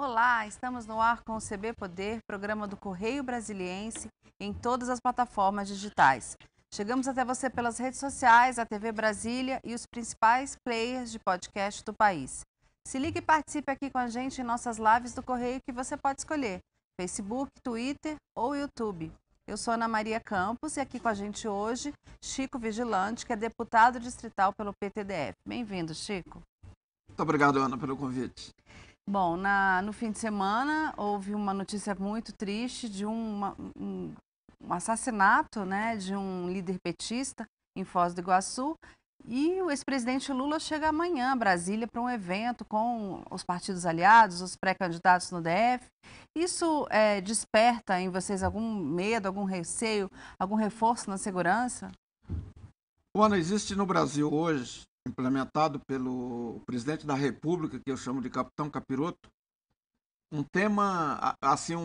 Olá, estamos no ar com o CB Poder, programa do Correio Brasiliense, em todas as plataformas digitais. Chegamos até você pelas redes sociais, a TV Brasília e os principais players de podcast do país. Se ligue e participe aqui com a gente em nossas lives do Correio que você pode escolher, Facebook, Twitter ou YouTube. Eu sou Ana Maria Campos e aqui com a gente hoje, Chico Vigilante, que é deputado distrital pelo PTDF. Bem-vindo, Chico. Muito obrigado, Ana, pelo convite. Bom, no fim de semana houve uma notícia muito triste de um assassinato, né, de um líder petista em Foz do Iguaçu, e o ex-presidente Lula chega amanhã a Brasília para um evento com os partidos aliados, os pré-candidatos no DF. Isso desperta em vocês algum medo, algum receio, algum reforço na segurança? Ana, existe no Brasil hoje, implementado pelo presidente da República, que eu chamo de Capitão Capiroto, um tema, assim,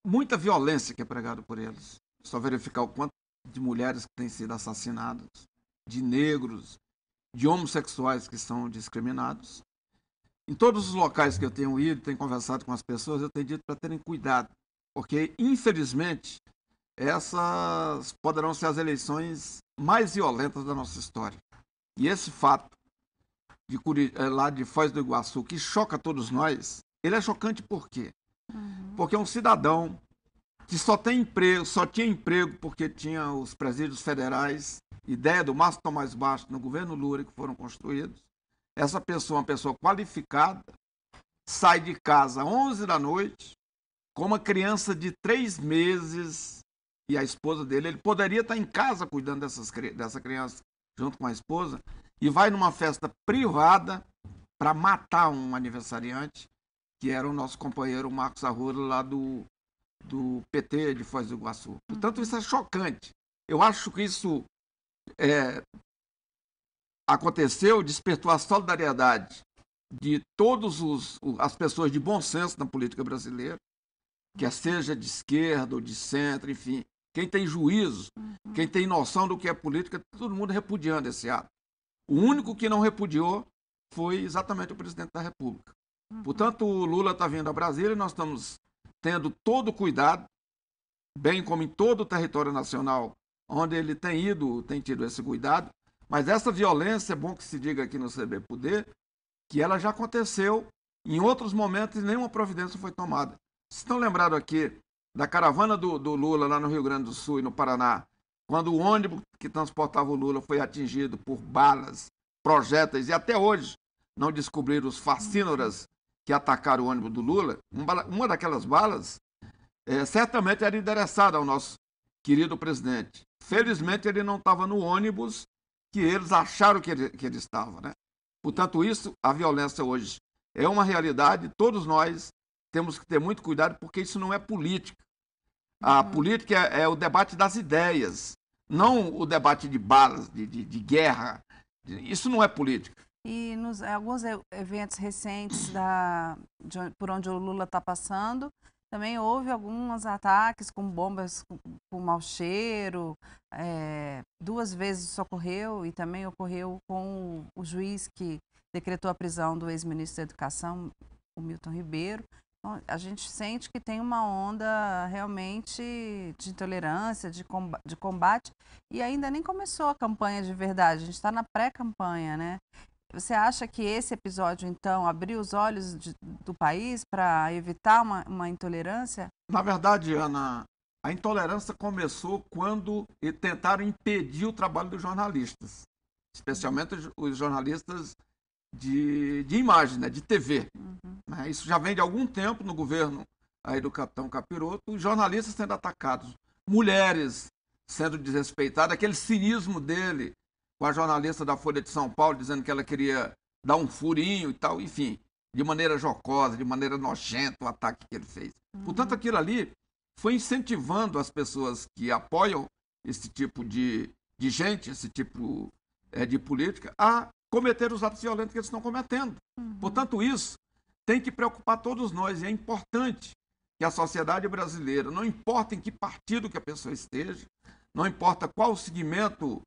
muita violência que é pregado por eles. Só verificar o quanto de mulheres que têm sido assassinadas, de negros, de homossexuais que são discriminados. Em todos os locais que eu tenho ido, tenho conversado com as pessoas, eu tenho dito para terem cuidado, porque, infelizmente, essas poderão ser as eleições mais violentas da nossa história. E esse fato lá de Foz do Iguaçu, que choca todos nós, ele é chocante por quê? Porque é um cidadão que só tinha emprego porque tinha os presídios federais, ideia do Márcio Tomás Bastos no governo Lula que foram construídos. Essa pessoa, uma pessoa qualificada, sai de casa às 11 da noite com uma criança de 3 meses e a esposa dele. Ele poderia estar em casa cuidando dessa criança junto com a esposa, e vai numa festa privada para matar um aniversariante, que era o nosso companheiro Marcos Arruda, lá do PT de Foz do Iguaçu. Portanto, isso é chocante. Eu acho que isso aconteceu, despertou a solidariedade de todas as pessoas de bom senso na política brasileira, quer seja de esquerda ou de centro, enfim. Quem tem juízo, quem tem noção do que é política, todo mundo repudiando esse ato. O único que não repudiou foi exatamente o presidente da República. Portanto, o Lula está vindo a Brasília e nós estamos tendo todo o cuidado, bem como em todo o território nacional, onde ele tem tido esse cuidado. Mas essa violência, é bom que se diga aqui no CB Poder, que ela já aconteceu em outros momentos e nenhuma providência foi tomada. Vocês estão lembrados aqui da caravana do Lula lá no Rio Grande do Sul e no Paraná, quando o ônibus que transportava o Lula foi atingido por balas, projéteis, e até hoje não descobriram os facínoras que atacaram o ônibus do Lula. Uma daquelas balas certamente era endereçada ao nosso querido presidente. Felizmente ele não estava no ônibus que eles acharam que ele estava, né? Portanto, a violência hoje é uma realidade, todos nós temos que ter muito cuidado, porque isso não é política. A política é o debate das ideias, não o debate de balas, de guerra. Isso não é política. E nos alguns eventos recentes por onde o Lula está passando, também houve alguns ataques com bombas com mau cheiro. 2 vezes isso ocorreu, e também ocorreu com o juiz que decretou a prisão do ex-ministro da Educação, o Milton Ribeiro. Então, a gente sente que tem uma onda realmente de intolerância, de combate, e ainda nem começou a campanha de verdade, a gente está na pré-campanha, né? Você acha que esse episódio, então, abriu os olhos do país para evitar uma intolerância? Na verdade, Ana, a intolerância começou quando tentaram impedir o trabalho dos jornalistas, especialmente os jornalistas de imagem, né, de TV. Isso já vem de algum tempo no governo aí do Capitão Capiroto, os jornalistas sendo atacados, mulheres sendo desrespeitadas, aquele cinismo dele com a jornalista da Folha de São Paulo, dizendo que ela queria dar um furinho e tal, enfim, de maneira jocosa, de maneira nojenta, o ataque que ele fez. Portanto, aquilo ali foi incentivando as pessoas que apoiam esse tipo de gente, esse tipo de política, a cometer os atos violentos que eles estão cometendo. Portanto, isso tem que preocupar todos nós, e é importante que a sociedade brasileira, não importa em que partido que a pessoa esteja, não importa qual o segmento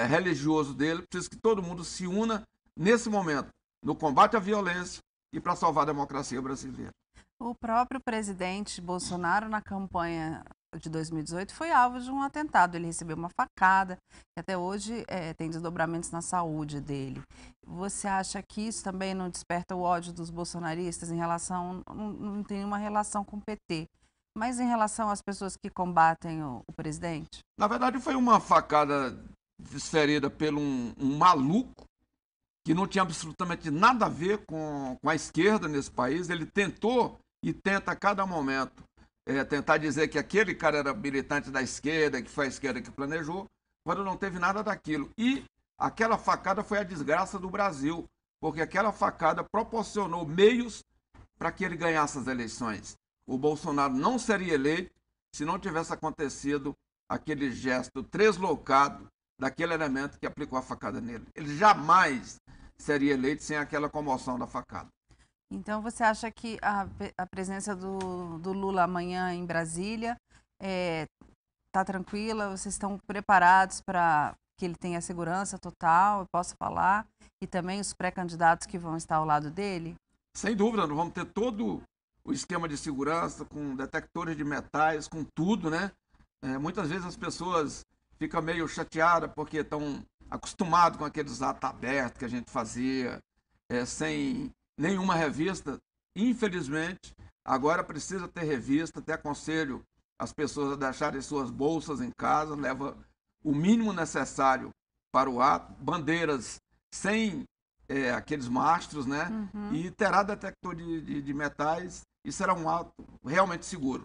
religioso dele, precisa que todo mundo se una nesse momento, no combate à violência, e para salvar a democracia brasileira. O próprio presidente Bolsonaro, na campanha de 2018, foi alvo de um atentado. Ele recebeu uma facada, que até hoje tem desdobramentos na saúde dele. Você acha que isso também não desperta o ódio dos bolsonaristas em relação, não tem uma relação com o PT, mas em relação às pessoas que combatem o presidente? Na verdade, foi uma facada desferida por um maluco que não tinha absolutamente nada a ver com a esquerda nesse país. Ele tentou e tenta a cada momento tentar dizer que aquele cara era militante da esquerda, que foi a esquerda que planejou, quando não teve nada daquilo. E aquela facada foi a desgraça do Brasil, porque aquela facada proporcionou meios para que ele ganhasse as eleições. O Bolsonaro não seria eleito se não tivesse acontecido aquele gesto tresloucado daquele elemento que aplicou a facada nele. Ele jamais seria eleito sem aquela comoção da facada. Então, você acha que a presença do Lula amanhã em Brasília está tranquila? Vocês estão preparados para que ele tenha segurança total, eu posso falar? E também os pré-candidatos que vão estar ao lado dele? Sem dúvida, nós vamos ter todo o esquema de segurança, com detectores de metais, com tudo, né? Muitas vezes as pessoas ficam meio chateadas porque estão acostumados com aqueles atos abertos que a gente fazia, sem nenhuma revista. Infelizmente, agora precisa ter revista. Até aconselho as pessoas a deixarem suas bolsas em casa, leva o mínimo necessário para o ato, bandeiras sem aqueles mastros, né? Uhum. E terá detector de metais e será um ato realmente seguro.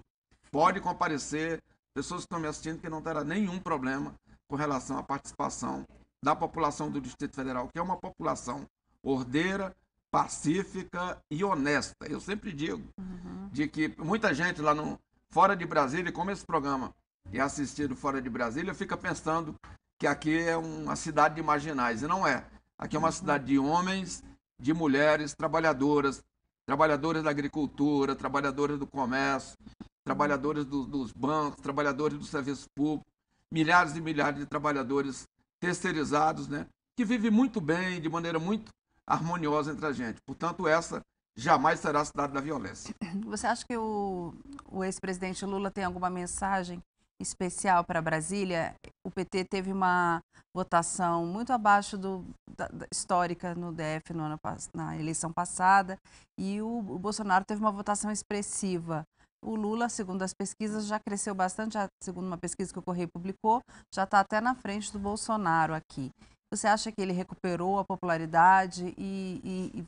Pode comparecer, pessoas que estão me assistindo, que não terá nenhum problema com relação à participação da população do Distrito Federal, que é uma população ordeira, pacífica e honesta. Eu sempre digo de que muita gente lá fora de Brasília, como esse programa é assistido fora de Brasília, fica pensando que aqui é uma cidade de marginais, e não é. Aqui é uma cidade de homens, de mulheres, trabalhadoras da agricultura, trabalhadoras do comércio, trabalhadores dos bancos, trabalhadores do serviço público, milhares e milhares de trabalhadores terceirizados, né, que vivem muito bem, de maneira muito harmoniosa entre a gente. Portanto, essa jamais será a cidade da violência. Você acha que o ex-presidente Lula tem alguma mensagem especial para Brasília? O PT teve uma votação muito abaixo da histórica no DF na eleição passada, e o Bolsonaro teve uma votação expressiva. O Lula, segundo as pesquisas, já cresceu bastante, segundo uma pesquisa que o Correio publicou, já está até na frente do Bolsonaro aqui. Você acha que ele recuperou a popularidade e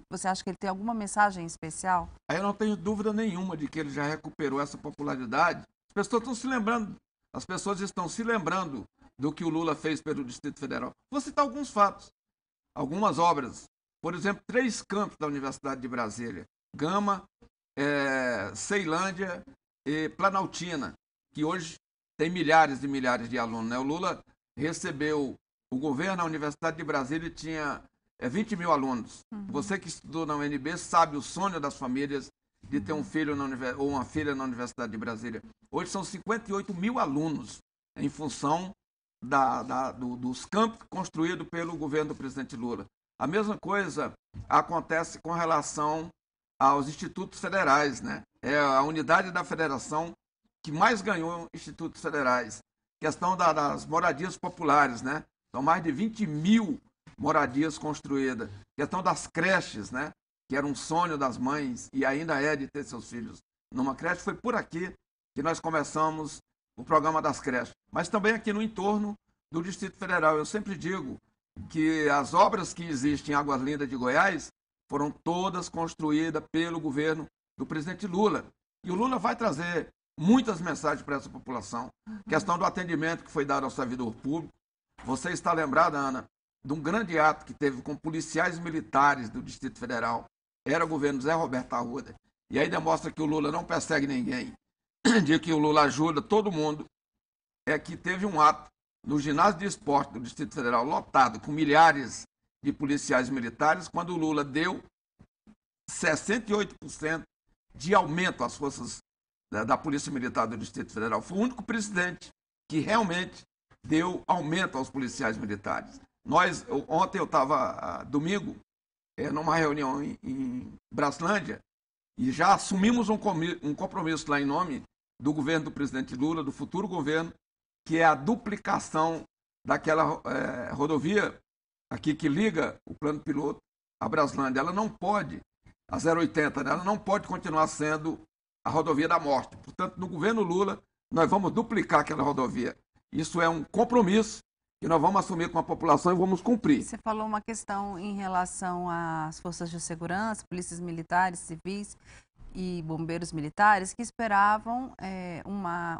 você acha que ele tem alguma mensagem especial? Eu não tenho dúvida nenhuma de que ele já recuperou essa popularidade. As pessoas estão se lembrando do que o Lula fez pelo Distrito Federal. Vou citar alguns fatos, algumas obras. Por exemplo, 3 campos da Universidade de Brasília: Gama, Ceilândia e Planaltina, que hoje tem milhares e milhares de alunos, né? O Lula recebeu o governo, a Universidade de Brasília tinha 20 mil alunos. Você que estudou na UNB sabe o sonho das famílias de ter um filho ou uma filha na Universidade de Brasília. Hoje são 58 mil alunos em função dos campos construídos pelo governo do presidente Lula. A mesma coisa acontece com relação aos institutos federais, né? É a unidade da federação que mais ganhou institutos federais. Questão das moradias populares, né? São mais de 20 mil moradias construídas. Questão das creches, né? Que era um sonho das mães e ainda é de ter seus filhos numa creche. Foi por aqui que nós começamos o programa das creches. Mas também aqui no entorno do Distrito Federal. Eu sempre digo que as obras que existem em Águas Lindas de Goiás foram todas construídas pelo governo do presidente Lula. E o Lula vai trazer muitas mensagens para essa população. Questão do atendimento que foi dado ao servidor público. Você está lembrada, Ana, de um grande ato que teve com policiais militares do Distrito Federal. Era o governo Zé Roberto Arruda. E aí demonstra que o Lula não persegue ninguém, de que o Lula ajuda todo mundo. É que teve um ato no ginásio de esporte do Distrito Federal lotado, com milhares de policiais militares, quando o Lula deu 68% de aumento às forças da Polícia Militar do Distrito Federal. Foi o único presidente que realmente deu aumento aos policiais militares. Ontem eu estava, domingo, numa reunião em Braslândia, e já assumimos um compromisso lá em nome do governo do presidente Lula, do futuro governo, que é a duplicação daquela rodovia aqui que liga o plano piloto à Braslândia. Ela não pode, a 080, né? Ela não pode continuar sendo a rodovia da morte. Portanto, no governo Lula, nós vamos duplicar aquela rodovia. Isso é um compromisso que nós vamos assumir com a população e vamos cumprir. Você falou uma questão em relação às forças de segurança, polícias militares, civis e bombeiros militares, que esperavam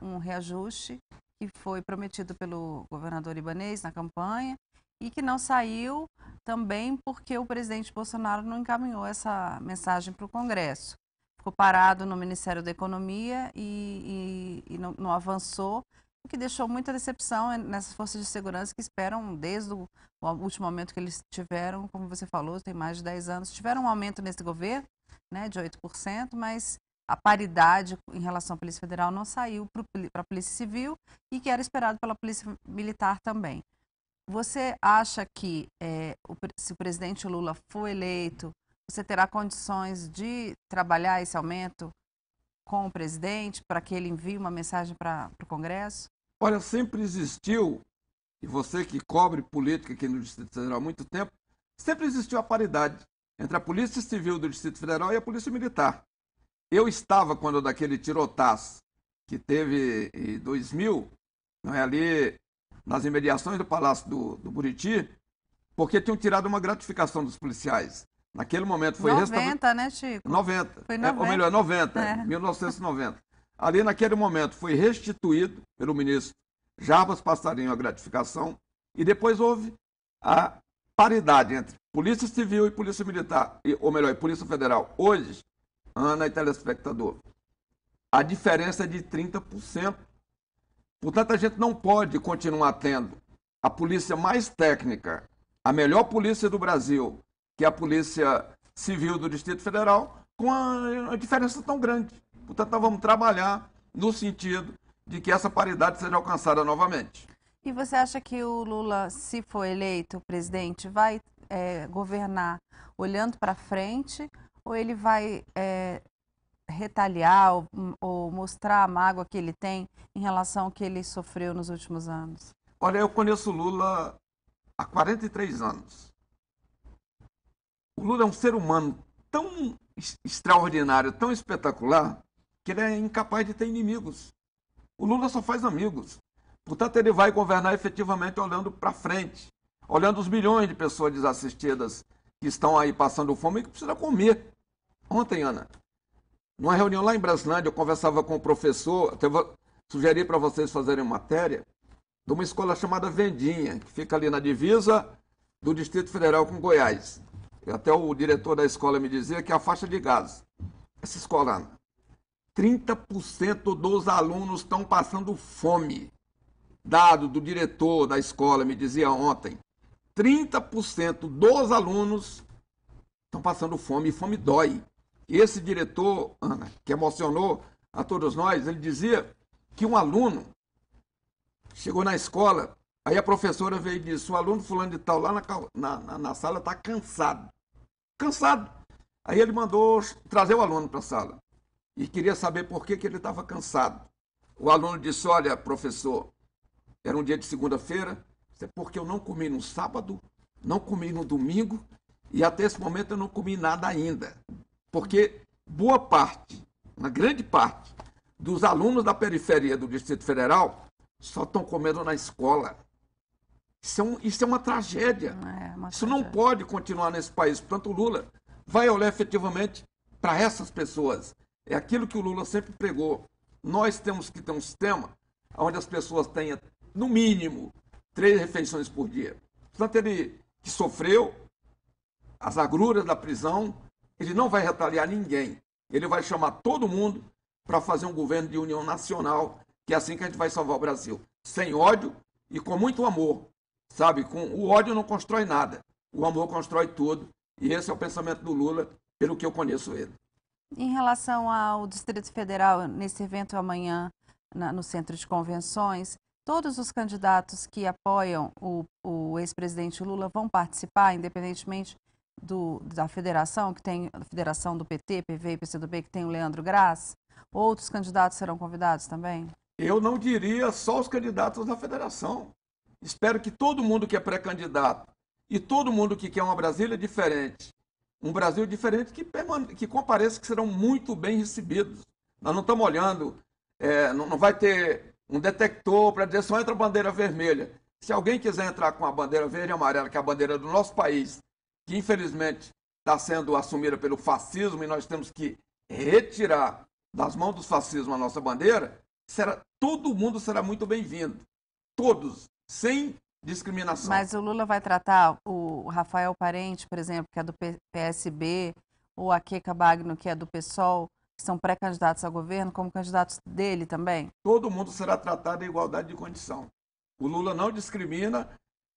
um reajuste que foi prometido pelo governador Ibanez na campanha e que não saiu também porque o presidente Bolsonaro não encaminhou essa mensagem para o Congresso. Ficou parado no Ministério da Economia e não avançou, o que deixou muita decepção nessas forças de segurança que esperam desde o último aumento que eles tiveram, como você falou, tem mais de 10 anos, tiveram um aumento nesse governo, né, de 8%, mas a paridade em relação à Polícia Federal não saiu para a Polícia Civil e que era esperado pela Polícia Militar também. Você acha que se o presidente Lula for eleito, você terá condições de trabalhar esse aumento com o presidente para que ele envie uma mensagem para o Congresso? Olha, sempre existiu, e você que cobre política aqui no Distrito Federal há muito tempo, sempre existiu a paridade entre a Polícia Civil do Distrito Federal e a Polícia Militar. Eu estava quando daquele tirotaço que teve em 2000, não é, ali nas imediações do Palácio do Buriti, porque tinham tirado uma gratificação dos policiais. Naquele momento foi 90, né, Chico? 90. Foi 90. Ou melhor, 90, 1990. Ali naquele momento foi restituído pelo ministro Jarbas Passarinho a gratificação e depois houve a paridade entre Polícia Civil e Polícia Militar, ou melhor, Polícia Federal. Hoje, Ana e telespectador, a diferença é de 30%. Portanto, a gente não pode continuar tendo a polícia mais técnica, a melhor polícia do Brasil, que é a Polícia Civil do Distrito Federal, com a diferença tão grande. Portanto, nós vamos trabalhar no sentido de que essa paridade seja alcançada novamente. E você acha que o Lula, se for eleito presidente, vai governar olhando para frente ou ele vai retaliar ou mostrar a mágoa que ele tem em relação ao que ele sofreu nos últimos anos? Olha, eu conheço o Lula há 43 anos. O Lula é um ser humano tão extraordinário, tão espetacular, que ele é incapaz de ter inimigos. O Lula só faz amigos. Portanto, ele vai governar efetivamente olhando para frente, olhando os milhões de pessoas desassistidas que estão aí passando fome e que precisam comer. Ontem, Ana, numa reunião lá em Braslândia, eu conversava com o professor, até sugeri para vocês fazerem matéria, de uma escola chamada Vendinha, que fica ali na divisa do Distrito Federal com Goiás. Até o diretor da escola me dizia que é a faixa de Gaza. Essa escola, Ana, 30% dos alunos estão passando fome. Dado do diretor da escola, me dizia ontem, 30% dos alunos estão passando fome, e fome dói. E esse diretor, Ana, que emocionou a todos nós, ele dizia que um aluno chegou na escola, aí a professora veio e disse, o aluno fulano de tal lá na sala está cansado. Cansado. Aí ele mandou trazer o aluno para a sala e queria saber por que ele estava cansado. O aluno disse, olha, professor, era um dia de segunda-feira, é porque eu não comi no sábado, não comi no domingo e até esse momento eu não comi nada ainda. Porque boa parte, uma grande parte, dos alunos da periferia do Distrito Federal só estão comendo na escola. Isso é uma tragédia. Isso não pode continuar nesse país. Portanto, o Lula vai olhar efetivamente para essas pessoas. É aquilo que o Lula sempre pregou. Nós temos que ter um sistema onde as pessoas tenham, no mínimo, 3 refeições por dia. Portanto, ele que sofreu as agruras da prisão, ele não vai retaliar ninguém. Ele vai chamar todo mundo para fazer um governo de união nacional, que é assim que a gente vai salvar o Brasil. Sem ódio e com muito amor. Sabe, com o ódio não constrói nada. O amor constrói tudo. E esse é o pensamento do Lula, pelo que eu conheço ele. Em relação ao Distrito Federal, nesse evento amanhã, no Centro de Convenções, todos os candidatos que apoiam o ex-presidente Lula vão participar, independentemente da federação, que tem a federação do PT, PV e PCdoB, que tem o Leandro Graz? Outros candidatos serão convidados também? Eu não diria só os candidatos da federação. Espero que todo mundo que é pré-candidato e todo mundo que quer uma Brasília diferente, um Brasil diferente, que compareça, que serão muito bem recebidos. Nós não estamos olhando, não vai ter um detector para dizer só entra a bandeira vermelha. Se alguém quiser entrar com a bandeira verde e amarela, que é a bandeira do nosso país, que infelizmente está sendo assumida pelo fascismo e nós temos que retirar das mãos dos fascismos a nossa bandeira, todo mundo será muito bem-vindo. Todos, sem discriminação. Mas o Lula vai tratar o Rafael Parente, por exemplo, que é do PSB, ou a Queca Bagno, que é do PSOL, que são pré-candidatos ao governo, como candidatos dele também? Todo mundo será tratado em igualdade de condição. O Lula não discrimina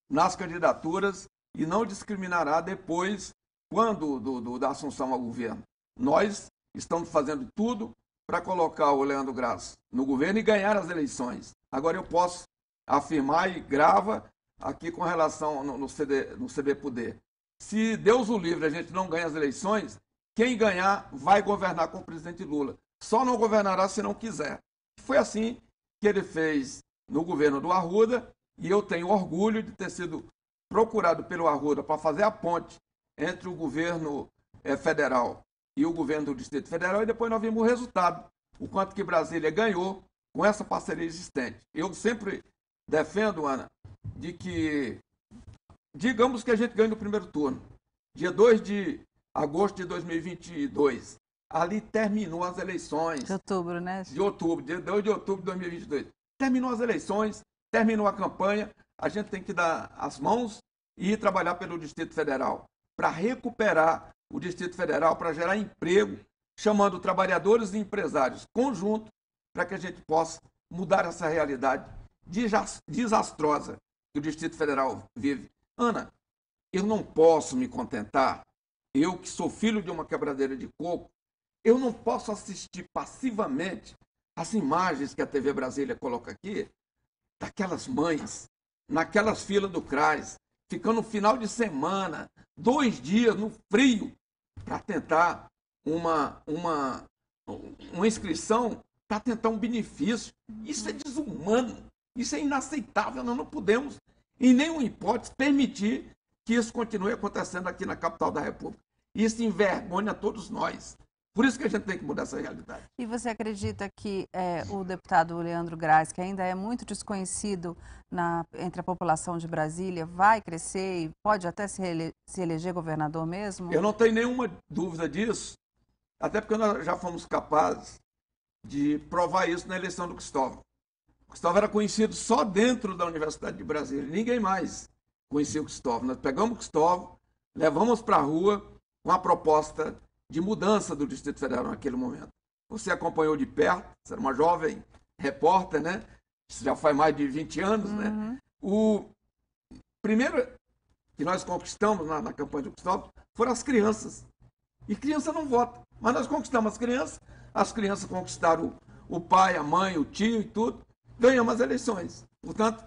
nas candidaturas e não discriminará depois, quando da assunção ao governo. Nós estamos fazendo tudo para colocar o Leandro Graz no governo e ganhar as eleições. Agora eu posso afirmar e grava aqui com relação no CB Poder. Se Deus o livre, a gente não ganha as eleições, quem ganhar vai governar com o presidente Lula. Só não governará se não quiser. Foi assim que ele fez no governo do Arruda, e eu tenho orgulho de ter sido procurado pelo Arruda para fazer a ponte entre o governo federal e o governo do Distrito Federal, e depois nós vimos o resultado, o quanto que Brasília ganhou com essa parceria existente. Eu sempre defendo, Ana, de que, digamos que a gente ganhe no primeiro turno, dia 2 de agosto de 2022, ali terminou as eleições. De outubro, né? De outubro, dia 2 de outubro de 2022. Terminou as eleições, terminou a campanha, a gente tem que dar as mãos e ir trabalhar pelo Distrito Federal, para recuperar o Distrito Federal, para gerar emprego, chamando trabalhadores e empresários conjunto, para que a gente possa mudar essa realidade desastrosa que o Distrito Federal vive. Ana, eu não posso me contentar, eu que sou filho de uma quebradeira de coco, eu não posso assistir passivamente as imagens que a TV Brasília coloca aqui, daquelas mães, naquelas filas do CRAS, ficando no final de semana, 2 dias no frio, para tentar uma inscrição, para tentar um benefício. Isso é desumano, isso é inaceitável. Nós não podemos, em nenhuma hipótese, permitir que isso continue acontecendo aqui na capital da República. Isso envergonha todos nós. Por isso que a gente tem que mudar essa realidade. E você acredita que o deputado Leandro Graz, que ainda é muito desconhecido entre a população de Brasília, vai crescer e pode até se eleger governador mesmo? Eu não tenho nenhuma dúvida disso, até porque nós já fomos capazes de provar isso na eleição do Cristóvão. O Cristóvão era conhecido só dentro da Universidade de Brasília, ninguém mais conhecia o Cristóvão. Nós pegamos o Cristóvão, levamos para a rua com a proposta de mudança do Distrito Federal naquele momento. Você acompanhou de perto, você era uma jovem repórter, né? Isso já faz mais de 20 anos, né? O primeiro que nós conquistamos na campanha do Cristóvão foram as crianças. E criança não vota, mas nós conquistamos as crianças conquistaram o pai, a mãe, o tio e tudo, ganhamos as eleições. Portanto,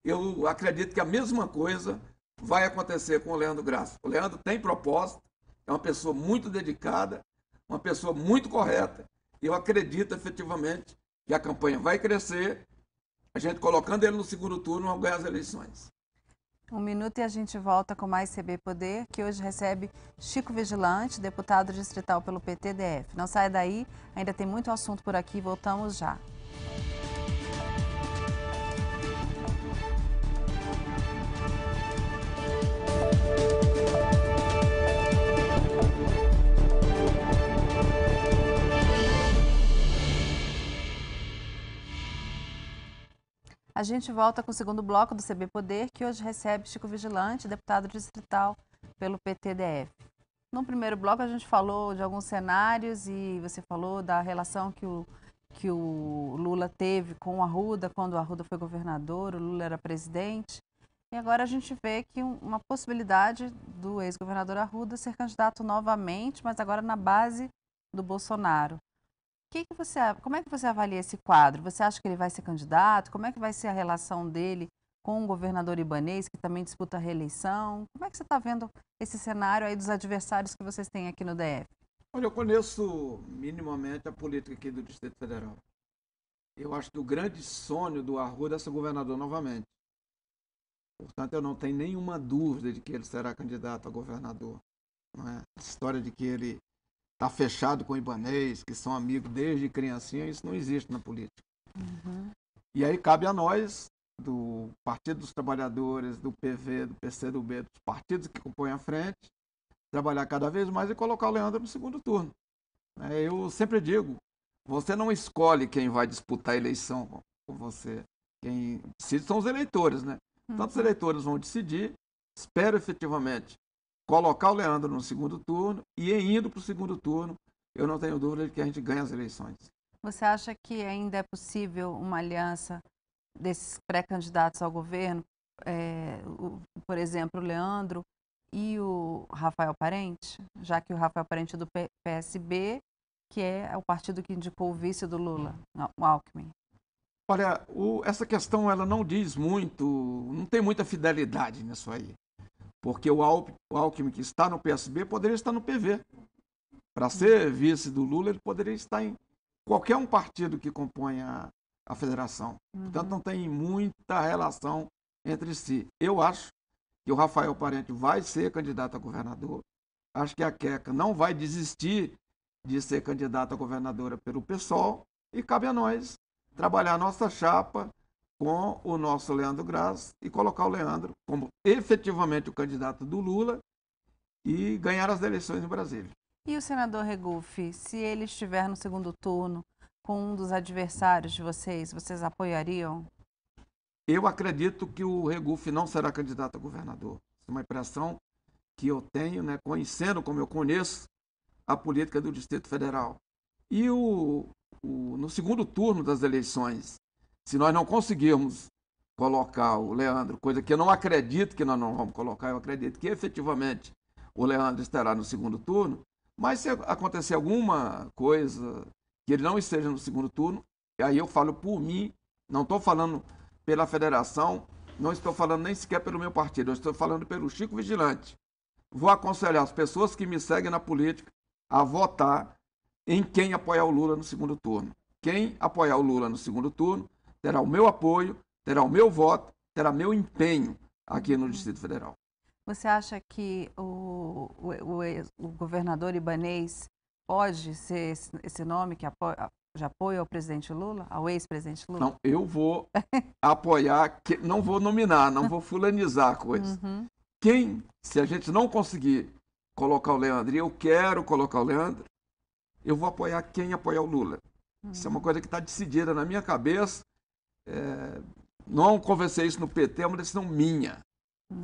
eu acredito que a mesma coisa vai acontecer com o Leandro Graz. O Leandro tem propósito, é uma pessoa muito dedicada, uma pessoa muito correta. Eu acredito efetivamente que a campanha vai crescer, a gente colocando ele no segundo turno, vamos ganhar as eleições. 1 minuto e a gente volta com mais CB Poder, que hoje recebe Chico Vigilante, deputado distrital pelo PTDF. Não saia daí, ainda tem muito assunto por aqui, voltamos já. A gente volta com o segundo bloco do CB Poder, que hoje recebe Chico Vigilante, deputado distrital pelo PTDF. No primeiro bloco a gente falou de alguns cenários e você falou da relação que o Lula teve com o Arruda, quando o Arruda foi governador, o Lula era presidente. E agora a gente vê que uma possibilidade do ex-governador Arruda ser candidato novamente, mas agora na base do Bolsonaro. Como é que você avalia esse quadro? Você acha que ele vai ser candidato? Como é que vai ser a relação dele com o governador Ibanez, que também disputa a reeleição. Como é que você está vendo esse cenário aí dos adversários que vocês têm aqui no DF? Olha, eu conheço minimamente a política aqui do Distrito Federal. Eu acho que o grande sonho do Arruda é ser governador novamente. Portanto, eu não tenho nenhuma dúvida de que ele será candidato a governador. Não é? A história de que ele está fechado com o Ibanez, que são amigos desde criancinha, isso não existe na política. Uhum. E aí cabe a nós, do Partido dos Trabalhadores, do PV, do PCdoB, dos partidos que compõem a frente, trabalhar cada vez mais e colocar o Leandro no segundo turno. Eu sempre digo, você não escolhe quem vai disputar a eleição com você. Quem decide são os eleitores, né? Então, os eleitores vão decidir, espero efetivamente colocar o Leandro no segundo turno e indo para o segundo turno, eu não tenho dúvida de que a gente ganha as eleições. Você acha que ainda é possível uma aliança desses pré-candidatos ao governo, por exemplo, o Leandro e o Rafael Parente, já que o Rafael Parente é do PSB, que é o partido que indicou o vice do Lula, o Alckmin? Olha, essa questão ela não diz muito, não tem muita fidelidade nisso aí. Porque o Alckmin, que está no PSB, poderia estar no PV. Para ser vice do Lula, ele poderia estar em qualquer um partido que compõe a federação. Portanto, não tem muita relação entre si. Eu acho que o Rafael Parente vai ser candidato a governador. Acho que a Queca não vai desistir de ser candidata a governadora pelo PSOL. E cabe a nós trabalhar a nossa chapa com o nosso Leandro Graz e colocar o Leandro como efetivamente o candidato do Lula e ganhar as eleições em Brasília. E o senador Regufe, se ele estiver no segundo turno com um dos adversários de vocês, vocês apoiariam? Eu acredito que o Regufe não será candidato a governador. É uma impressão que eu tenho, né, conhecendo como eu conheço a política do Distrito Federal. E no segundo turno das eleições, se nós não conseguirmos colocar o Leandro, coisa que eu não acredito que nós não vamos colocar, eu acredito que efetivamente o Leandro estará no segundo turno, mas se acontecer alguma coisa que ele não esteja no segundo turno, aí eu falo por mim, não estou falando pela federação, não estou falando nem sequer pelo meu partido, eu estou falando pelo Chico Vigilante. Vou aconselhar as pessoas que me seguem na política a votar em quem apoiar o Lula no segundo turno. Quem apoiar o Lula no segundo turno terá o meu apoio, terá o meu voto, terá meu empenho aqui no Distrito Federal. Você acha que o governador Ibanez pode ser esse nome que de apoio ao presidente Lula, ao ex-presidente Lula? Não, eu vou apoiar, não vou nominar, não vou fulanizar a coisa. Se a gente não conseguir colocar o Leandro, e eu quero colocar o Leandro, eu vou apoiar quem apoiar o Lula. Isso é uma coisa que está decidida na minha cabeça. Não conversei isso no PT, é uma decisão minha.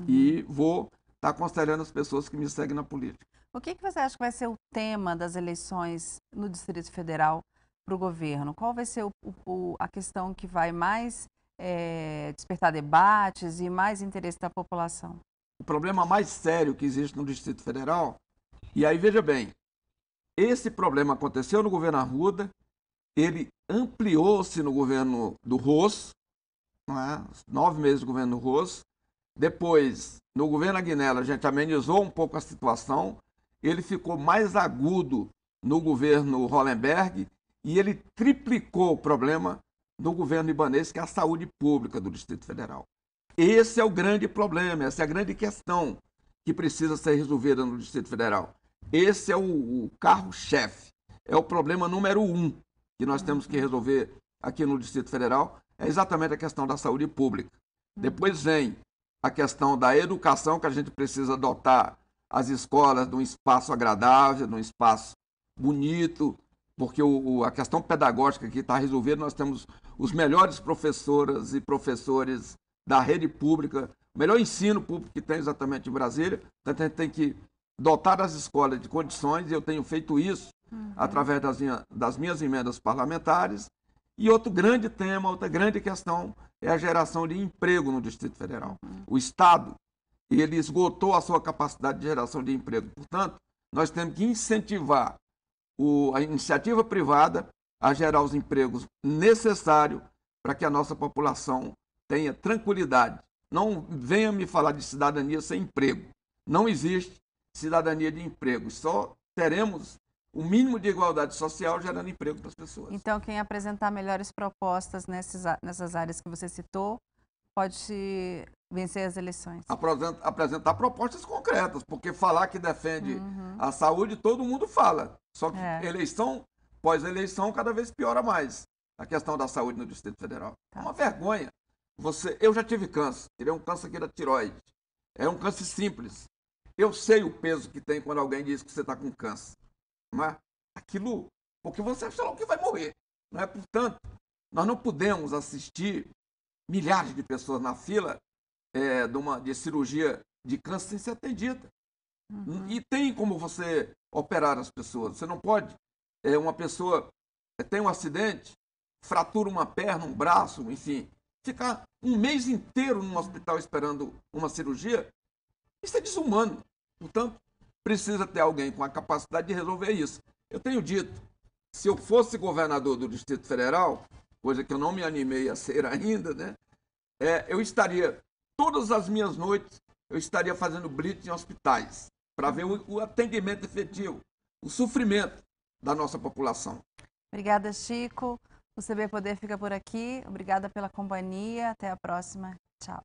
E vou estar aconselhando as pessoas que me seguem na política. O que você acha que vai ser o tema das eleições no Distrito Federal para o governo? Qual vai ser a questão que vai mais despertar debates e mais interesse da população? O problema mais sério que existe no Distrito Federal, e aí veja bem, esse problema aconteceu no governo Arruda, ele ampliou-se no governo do Rosso, não é? 9 meses do governo do Rosso. Depois, no governo Aguinaldo, a gente amenizou um pouco a situação. Ele ficou mais agudo no governo Hollenberg e ele triplicou o problema no governo Ibanez, que é a saúde pública do Distrito Federal. Esse é o grande problema, essa é a grande questão que precisa ser resolvida no Distrito Federal. Esse é o carro-chefe, é o problema número 1 que nós temos que resolver aqui no Distrito Federal, é exatamente a questão da saúde pública. Depois vem a questão da educação, que a gente precisa dotar as escolas de um espaço agradável, de um espaço bonito, porque a questão pedagógica que está resolvida, nós temos os melhores professoras e professores da rede pública, o melhor ensino público que tem exatamente em Brasília, então a gente tem que dotar as escolas de condições, e eu tenho feito isso através das minhas emendas parlamentares. E outro grande tema, outra grande questão é a geração de emprego no Distrito Federal. O Estado, ele esgotou a sua capacidade de geração de emprego. Portanto, nós temos que incentivar a iniciativa privada a gerar os empregos necessários para que a nossa população tenha tranquilidade não venha me falar de cidadania sem emprego. Não existe cidadania de emprego. Só teremos o mínimo de igualdade social gerando emprego para as pessoas. Então, quem apresentar melhores propostas nessas áreas que você citou, pode vencer as eleições. Apresentar propostas concretas, porque falar que defende a saúde, todo mundo fala. Só que eleição, pós-eleição, cada vez piora mais a questão da saúde no Distrito Federal. É uma vergonha. Eu já tive câncer, tirei um câncer aqui da tireoide. É um câncer simples. Eu sei o peso que tem quando alguém diz que você está com câncer. Não é? Aquilo, porque você acha logo que vai morrer. Não é? Portanto, nós não podemos assistir milhares de pessoas na fila de cirurgia de câncer sem ser atendida. E tem como você operar as pessoas. Você não pode, uma pessoa tem um acidente, fratura uma perna, um braço, enfim, ficar um mês inteiro num hospital esperando uma cirurgia. Isso é desumano. Portanto, precisa ter alguém com a capacidade de resolver isso. Eu tenho dito, se eu fosse governador do Distrito Federal, coisa que eu não me animei a ser ainda, né? Eu estaria, todas as minhas noites, eu estaria fazendo blitz em hospitais, para ver o atendimento efetivo, o sofrimento da nossa população. Obrigada, Chico. O CB Poder fica por aqui. Obrigada pela companhia. Até a próxima. Tchau.